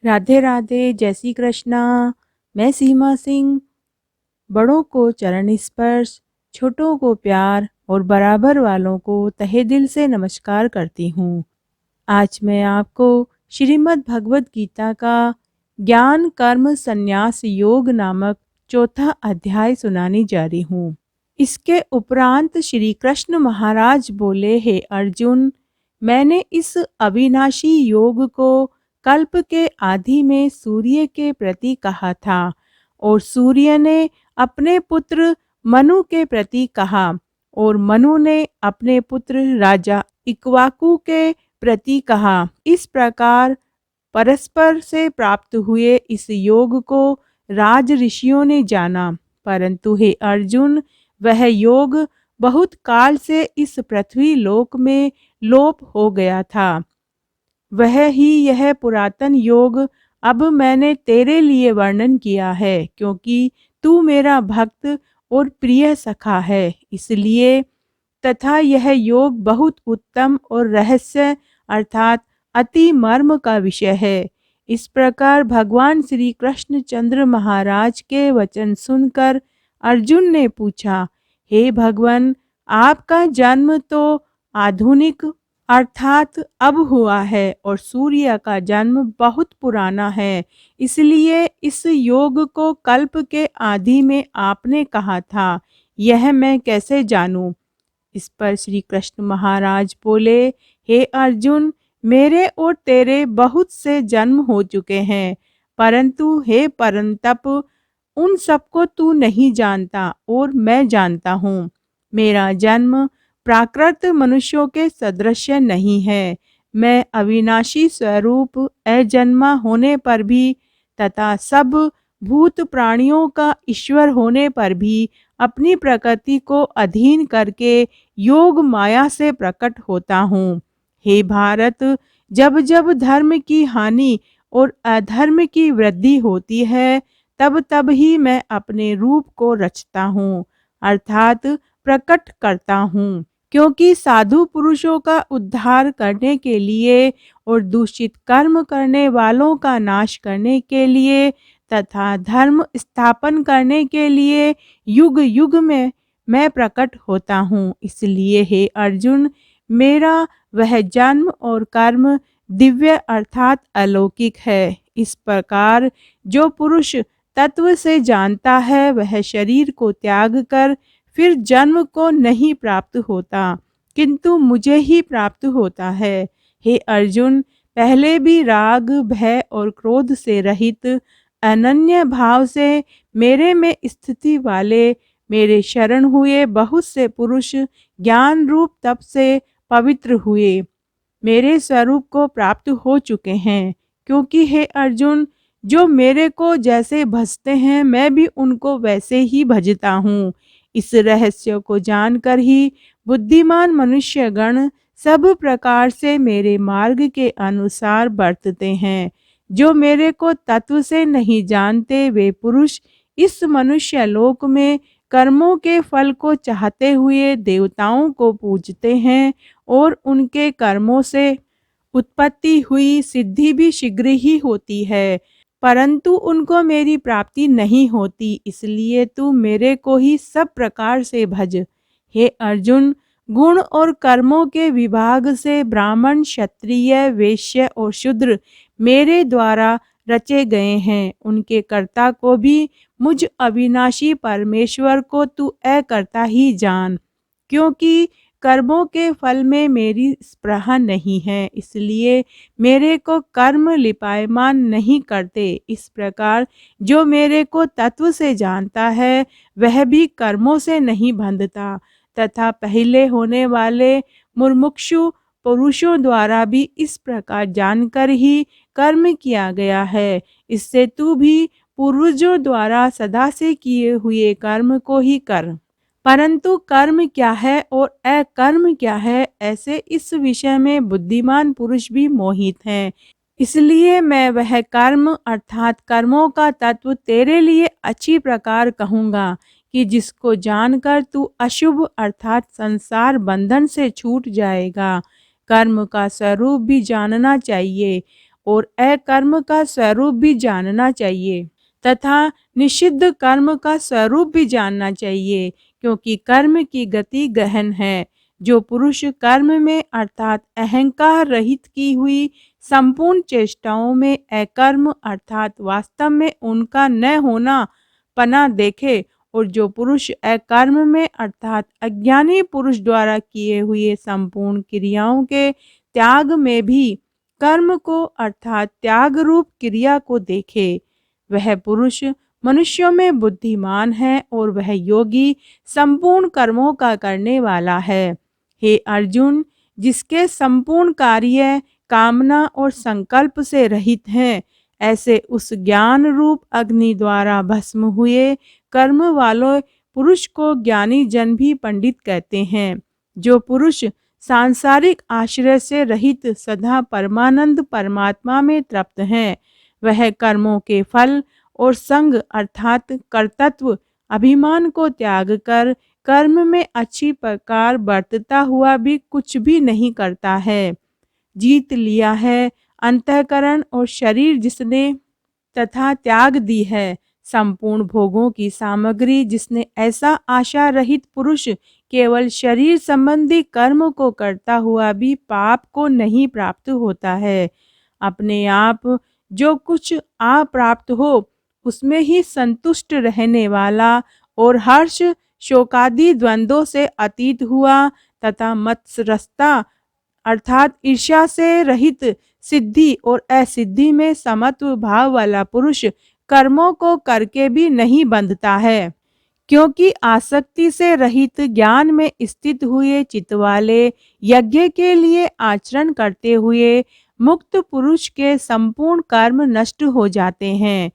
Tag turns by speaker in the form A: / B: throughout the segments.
A: राधे राधे, जय श्री कृष्णा। मैं सीमा सिंह बड़ों को चरण स्पर्श, छोटों को प्यार और बराबर वालों को तहे दिल से नमस्कार करती हूँ। आज मैं आपको श्रीमद् भगवत गीता का ज्ञान कर्म संन्यास योग नामक चौथा अध्याय सुनाने जा रही हूँ। इसके उपरांत श्री कृष्ण महाराज बोले, हे अर्जुन, मैंने इस अविनाशी योग को कल्प के आदि में सूर्य के प्रति कहा था और सूर्य ने अपने पुत्र मनु के प्रति कहा और मनु ने अपने पुत्र राजा इक्ष्वाकु के प्रति कहा। इस प्रकार परस्पर से प्राप्त हुए इस योग को राज ऋषियों ने जाना, परंतु हे अर्जुन, वह योग बहुत काल से इस पृथ्वी लोक में लोप हो गया था। वह ही यह पुरातन योग अब मैंने तेरे लिए वर्णन किया है, क्योंकि तू मेरा भक्त और प्रिय सखा है, इसलिए। तथा यह योग बहुत उत्तम और रहस्य अर्थात अति मर्म का विषय है। इस प्रकार भगवान श्री कृष्णचंद्र महाराज के वचन सुनकर अर्जुन ने पूछा, हे भगवान, आपका जन्म तो आधुनिक अर्थात अब हुआ है और सूर्य का जन्म बहुत पुराना है, इसलिए इस योग को कल्प के आदि में आपने कहा था, यह मैं कैसे जानूं। इस पर श्री कृष्ण महाराज बोले, हे अर्जुन, मेरे और तेरे बहुत से जन्म हो चुके हैं, परंतु हे परंतप, उन सबको तू नहीं जानता और मैं जानता हूँ। मेरा जन्म प्राकृत मनुष्यों के सदृश नहीं है। मैं अविनाशी स्वरूप अजन्मा होने पर भी तथा सब भूत प्राणियों का ईश्वर होने पर भी अपनी प्रकृति को अधीन करके योग माया से प्रकट होता हूँ। हे भारत, जब जब धर्म की हानि और अधर्म की वृद्धि होती है, तब तब ही मैं अपने रूप को रचता हूँ अर्थात प्रकट करता हूँ, क्योंकि साधु पुरुषों का उद्धार करने के लिए और दूषित कर्म करने वालों का नाश करने के लिए तथा धर्म स्थापन करने के लिए युग युग में मैं प्रकट होता हूँ। इसलिए हे अर्जुन, मेरा वह जन्म और कर्म दिव्य अर्थात अलौकिक है। इस प्रकार जो पुरुष तत्व से जानता है, वह शरीर को त्याग कर फिर जन्म को नहीं प्राप्त होता, किंतु मुझे ही प्राप्त होता है। हे अर्जुन, पहले भी राग भय और क्रोध से रहित अनन्य भाव से मेरे में स्थिति वाले मेरे शरण हुए बहुत से पुरुष ज्ञान रूप तप से पवित्र हुए मेरे स्वरूप को प्राप्त हो चुके हैं। क्योंकि हे अर्जुन, जो मेरे को जैसे भजते हैं, मैं भी उनको वैसे ही भजता हूँ। इस रहस्य को जानकर ही बुद्धिमान मनुष्यगण सब प्रकार से मेरे मार्ग के अनुसार बरतते हैं। जो मेरे को तत्व से नहीं जानते, वे पुरुष इस मनुष्य लोक में कर्मों के फल को चाहते हुए देवताओं को पूजते हैं और उनके कर्मों से उत्पत्ति हुई सिद्धि भी शीघ्र ही होती है, परंतु उनको मेरी प्राप्ति नहीं होती। इसलिए तू मेरे को ही सब प्रकार से भज। हे अर्जुन, गुण और कर्मों के विभाग से ब्राह्मण, क्षत्रिय, वैश्य और शूद्र मेरे द्वारा रचे गए हैं। उनके कर्ता को भी मुझ अविनाशी परमेश्वर को तू अकर्ता ही जान, क्योंकि कर्मों के फल में मेरी स्पृहा नहीं है, इसलिए मेरे को कर्म लिपायमान नहीं करते। इस प्रकार जो मेरे को तत्व से जानता है, वह भी कर्मों से नहीं बंधता तथा पहले होने वाले मुमुक्षु पुरुषों द्वारा भी इस प्रकार जानकर ही कर्म किया गया है। इससे तू भी पूर्वजों द्वारा सदा से किए हुए कर्म को ही कर। परंतु कर्म क्या है और अकर्म क्या है, ऐसे इस विषय में बुद्धिमान पुरुष भी मोहित हैं। इसलिए मैं वह कर्म अर्थात कर्मों का तत्व तेरे लिए अच्छी प्रकार कहूँगा कि जिसको जानकर तू अशुभ अर्थात संसार बंधन से छूट जाएगा। कर्म का स्वरूप भी जानना चाहिए और अकर्म का स्वरूप भी जानना चाहिए तथा निषिद्ध कर्म का स्वरूप भी जानना चाहिए, क्योंकि कर्म की गति गहन है। जो पुरुष कर्म में अर्थात अहंकार रहित की हुई संपूर्ण चेष्टाओं में अकर्म अर्थात वास्तव में उनका न होना पना देखे, और जो पुरुष अकर्म में अर्थात अज्ञानी पुरुष द्वारा किए हुए संपूर्ण क्रियाओं के त्याग में भी कर्म को अर्थात त्याग रूप क्रिया को देखे, वह पुरुष मनुष्यों में बुद्धिमान है और वह योगी संपूर्ण कर्मों का करने वाला है। हे अर्जुन, जिसके संपूर्ण कार्य कामना और संकल्प से रहित हैं, ऐसे उस ज्ञान रूप अग्नि द्वारा भस्म हुए कर्म वाले पुरुष को ज्ञानी जन भी पंडित कहते हैं। जो पुरुष सांसारिक आश्रय से रहित सदा परमानंद परमात्मा में तृप्त हैं, वह कर्मों के फल और संग अर्थात कर्तृत्व अभिमान को त्याग कर कर्म में अच्छी प्रकार बरतता हुआ भी कुछ भी नहीं करता है। जीत लिया है अंतःकरण और शरीर जिसने तथा त्याग दी है संपूर्ण भोगों की सामग्री जिसने, ऐसा आशा रहित पुरुष केवल शरीर संबंधी कर्म को करता हुआ भी पाप को नहीं प्राप्त होता है। अपने आप जो कुछ आ प्राप्त हो उसमें ही संतुष्ट रहने वाला और हर्ष शोकादि द्वंद्वों से अतीत हुआ तथा मत्सरता अर्थात ईर्ष्या से रहित सिद्धि और असिद्धि में समत्व भाव वाला पुरुष कर्मों को करके भी नहीं बंधता है, क्योंकि आसक्ति से रहित ज्ञान में स्थित हुए चित्त वाले यज्ञ के लिए आचरण करते हुए मुक्त पुरुष के संपूर्ण कर्म नष्ट हो जाते हैं।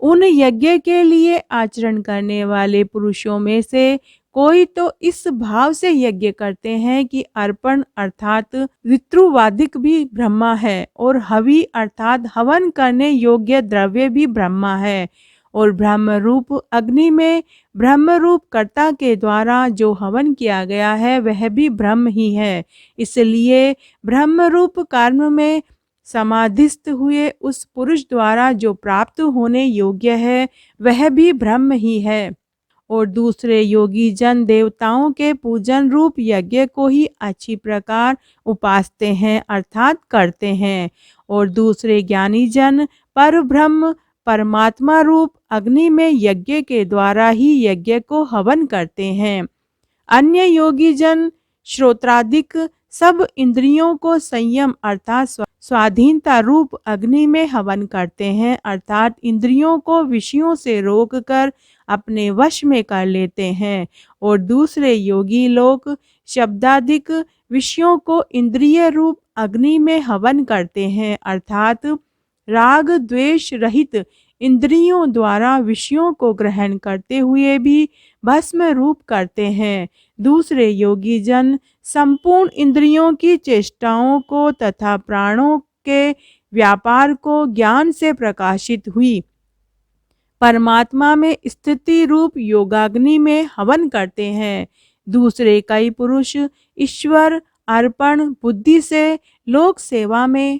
A: उन यज्ञ के लिए आचरण करने वाले पुरुषों में से कोई तो इस भाव से यज्ञ करते हैं कि अर्पण अर्थात ऋतुवादिक भी ब्रह्मा है और हवि अर्थात हवन करने योग्य द्रव्य भी ब्रह्मा है, और ब्रह्म रूप अग्नि में ब्रह्म रूप कर्ता के द्वारा जो हवन किया गया है वह भी ब्रह्म ही है। इसलिए ब्रह्म रूप कर्म में समाधिस्थ हुए उस पुरुष द्वारा जो प्राप्त होने योग्य है वह भी ब्रह्म ही है, और दूसरे योगी जन देवताओं के पूजन रूप यज्ञ को ही अच्छी प्रकार उपासते हैं अर्थात करते हैं, और दूसरे ज्ञानी जन पर ब्रह्म परमात्मा रूप अग्नि में यज्ञ के द्वारा ही यज्ञ को हवन करते हैं। अन्य योगी जन श्रोत्रादिक सब इंद्रियों को संयम अर्थात स्वाधीनता रूप अग्नि में हवन करते हैं, अर्थात इंद्रियों को विषयों से रोककर अपने वश में कर लेते हैं, और दूसरे योगी लोग शब्दादिक विषयों को इंद्रिय रूप अग्नि में हवन करते हैं, अर्थात राग द्वेष रहित इंद्रियों द्वारा विषयों को ग्रहण करते हुए भी भस्म रूप करते हैं। दूसरे योगी जन संपूर्ण इंद्रियों की चेष्टाओं को तथा प्राणों के व्यापार को ज्ञान से प्रकाशित हुई परमात्मा में स्थिति रूप योगाग्नि में हवन करते हैं। दूसरे कई पुरुष ईश्वर अर्पण बुद्धि से लोक सेवा में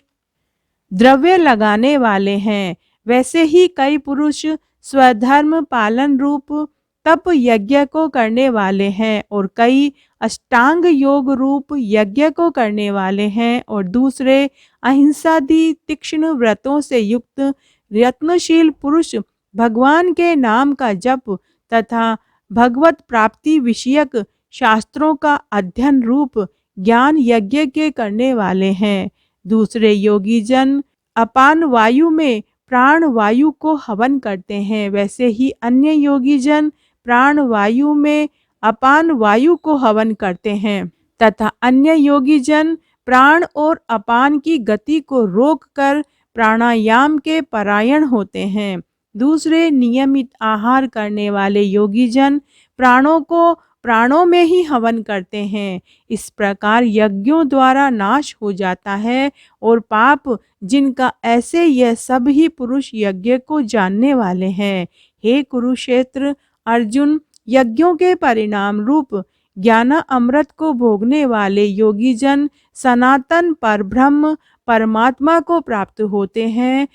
A: द्रव्य लगाने वाले हैं, वैसे ही कई पुरुष स्वधर्म पालन रूप तप यज्ञ को करने वाले हैं, और कई अष्टांग योग रूप यज्ञ को करने वाले हैं, और दूसरे अहिंसादि तीक्ष्ण व्रतों से युक्त यत्नशील पुरुष भगवान के नाम का जप तथा भगवत प्राप्ति विषयक शास्त्रों का अध्ययन रूप ज्ञान यज्ञ के करने वाले हैं। दूसरे योगी जन अपान वायु में प्राण वायु को हवन करते हैं, वैसे ही अन्य योगी जन प्राण वायु में अपान वायु को हवन करते हैं, तथा अन्य योगी जन प्राण और अपान की गति को रोककर प्राणायाम के परायण होते हैं। दूसरे नियमित आहार करने वाले योगी जन प्राणों को प्राणों में ही हवन करते हैं। इस प्रकार यज्ञों द्वारा नाश हो जाता है, और पाप जिनका ऐसे यह सब ही पुरुष यज्ञ को जानने वाले हैं। हे कुरुक्षेत्र अर्जुन, यज्ञों के परिणाम रूप ज्ञान अमृत को भोगने वाले योगी जन सनातन परब्रह्म परमात्मा को प्राप्त होते हैं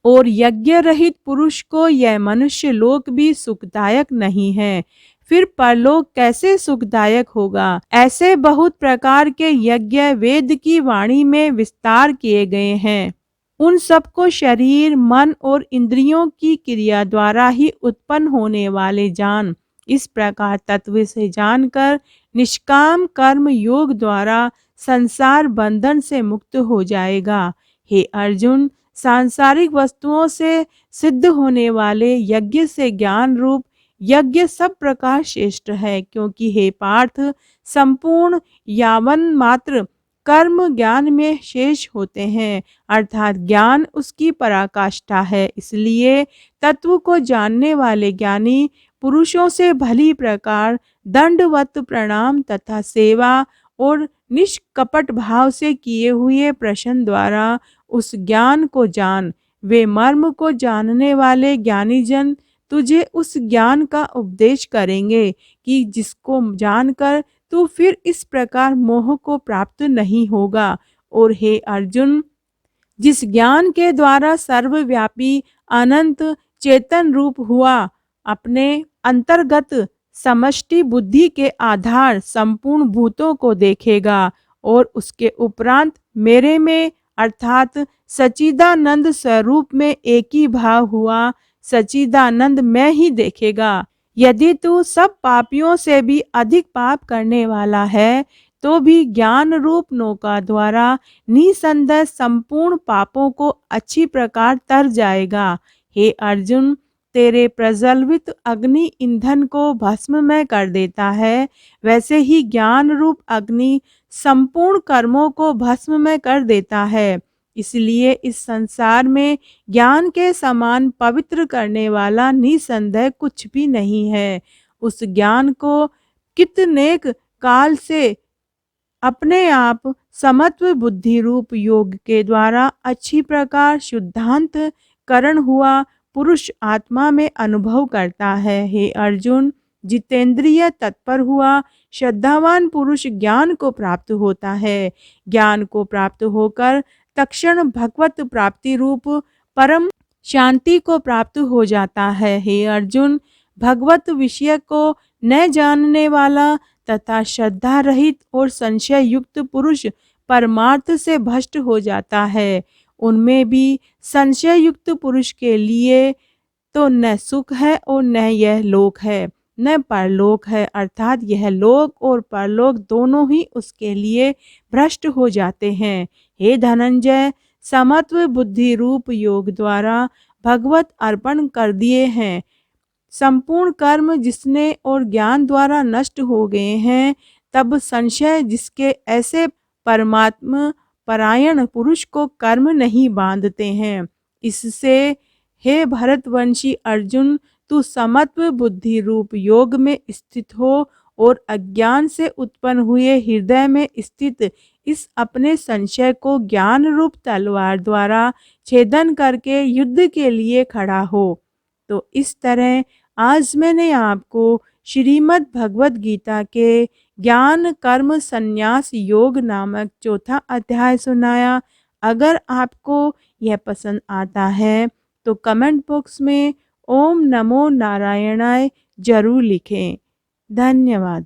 A: और यज्ञ रहित पुरुष को यह मनुष्य लोक भी सुखदायक नहीं है। फिर परलोक कैसे सुखदायक होगा? ऐसे बहुत प्रकार के यज्ञ वेद की वाणी में विस्तार किए गए हैं। उन सबको शरीर, मन और इंद्रियों की क्रिया द्वारा ही उत्पन्न होने वाले जान। इस प्रकार तत्व से जानकर निष्काम कर्म योग द्वारा संसार बंधन से मुक्त हो जाएगा। हे अर्जुन, सांसारिक वस्तुओं से सिद्ध होने वाले यज्ञ से ज्ञान रूप यज्ञ सब प्रकार श्रेष्ठ है, क्योंकि हे पार्थ, संपूर्ण यावन मात्र कर्म ज्ञान में शेष होते हैं, अर्थात ज्ञान उसकी पराकाष्ठा है। इसलिए तत्व को जानने वाले ज्ञानी पुरुषों से भली प्रकार दंडवत प्रणाम तथा सेवा और निष्कपट भाव से किए हुए प्रश्न द्वारा उस ज्ञान को जान। वे मर्म को जानने वाले ज्ञानी जन तुझे उस ज्ञान का उपदेश करेंगे कि जिसको जानकर तू फिर इस प्रकार मोह को प्राप्त नहीं होगा। और हे अर्जुन, जिस ज्ञान के द्वारा सर्वव्यापी अनंत चेतन रूप हुआ अपने अंतर्गत समष्टि बुद्धि के आधार संपूर्ण भूतों को देखेगा और उसके उपरांत मेरे में अर्थात सच्चिदानंद स्वरूप में एक ही भाव हुआ सच्चिदानंद में ही देखेगा। यदि तू सब पापियों से भी अधिक पाप करने वाला है तो भी ज्ञान रूप नौका द्वारा निसंदेह संपूर्ण पापों को अच्छी प्रकार तर जाएगा। हे अर्जुन, तेरे प्रज्वलित अग्नि ईंधन को भस्ममय कर देता है, वैसे ही ज्ञान रूप अग्नि संपूर्ण कर्मों को भस्ममय कर देता है। इसलिए इस संसार में ज्ञान के समान पवित्र करने वाला निसंदेह कुछ भी नहीं है। उस ज्ञान को कितनेक काल से अपने आप समत्व बुद्धि रूप योग के द्वारा अच्छी प्रकार शुद्धांत करण हुआ पुरुष आत्मा में अनुभव करता है। हे अर्जुन, जितेंद्रिय तत्पर हुआ श्रद्धावान पुरुष ज्ञान को प्राप्त होता है। ज्ञान को प्राप्त होकर तक्षण भगवत प्राप्ति रूप परम शांति को प्राप्त हो जाता है। हे अर्जुन, भगवत विषय को न जानने वाला तथा श्रद्धा रहित और संशय युक्त पुरुष परमार्थ से भ्रष्ट हो जाता है। उनमें भी संशय युक्त पुरुष के लिए तो न सुख है और न यह लोक है न परलोक है, अर्थात यह लोक और परलोक दोनों ही उसके लिए भ्रष्ट हो जाते हैं। हे धनंजय, समत्व बुद्धि रूप योग द्वारा भगवत अर्पण कर दिए हैं संपूर्ण कर्म जिसने और ज्ञान द्वारा नष्ट हो गए हैं, तब संशय जिसके ऐसे परमात्मा परायण पुरुष को कर्म नहीं बांधते हैं। इससे हे भरतवंशी अर्जुन, तू समत्व बुद्धि रूप योग में स्थित हो और अज्ञान से उत्पन्न हुए हृदय में स्थित इस अपने संशय को ज्ञान रूप तलवार द्वारा छेदन करके युद्ध के लिए खड़ा हो। तो इस तरह आज मैंने आपको श्रीमद् भगवत गीता के ज्ञान कर्म संन्यास योग नामक चौथा अध्याय सुनाया। अगर आपको यह पसंद आता है तो कमेंट बॉक्स में ओम नमो नारायणाय जरूर लिखें। धन्यवाद।